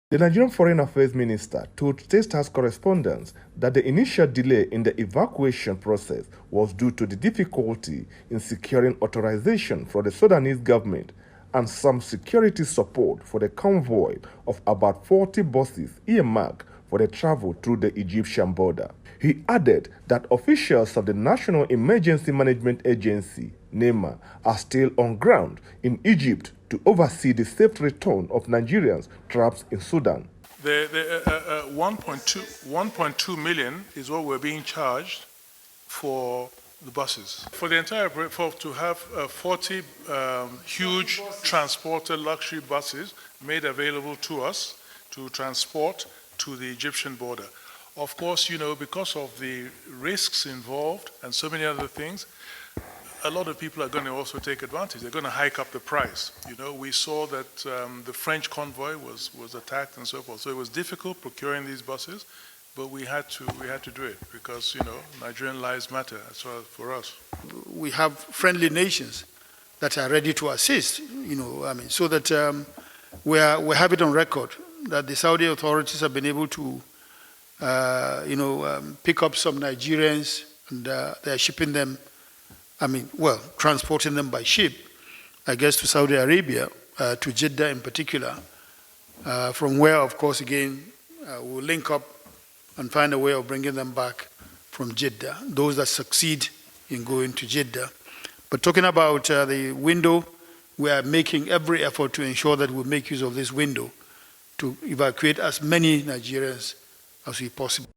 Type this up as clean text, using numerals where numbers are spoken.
The Nigerian Foreign Affairs Minister told State House correspondents that the initial delay in the evacuation process was due to the difficulty in securing authorization from the Sudanese government and some security support for the convoy of about 40 buses earmarked for the travel through the Egyptian border. He added that officials of the National Emergency Management Agency, NEMA, are still on ground in Egypt to oversee the safe return of Nigerians trapped in Sudan. The 1.2 million is what we're being charged for the buses. For the entire to have 40 huge transporter luxury buses made available to us to transport to the Egyptian border. Of course, you know, because of the risks involved and so many other things, a lot of people are going to also take advantage. They're going to hike up the price. You know, we saw that the French convoy was attacked and so forth. So it was difficult procuring these buses, but we had to do it because, you know, Nigerian lives matter as well for us. We have friendly nations that are ready to assist. You know, I mean, so that we have it on record that the Saudi authorities have been able to, pick up some Nigerians and they're shipping them. I mean, well, transporting them by ship, I guess, to Saudi Arabia, to Jeddah in particular, from where, of course, again, we'll link up and find a way of bringing them back from Jeddah, those that succeed in going to Jeddah. But talking about the window, we are making every effort to ensure that we make use of this window to evacuate as many Nigerians as we possibly.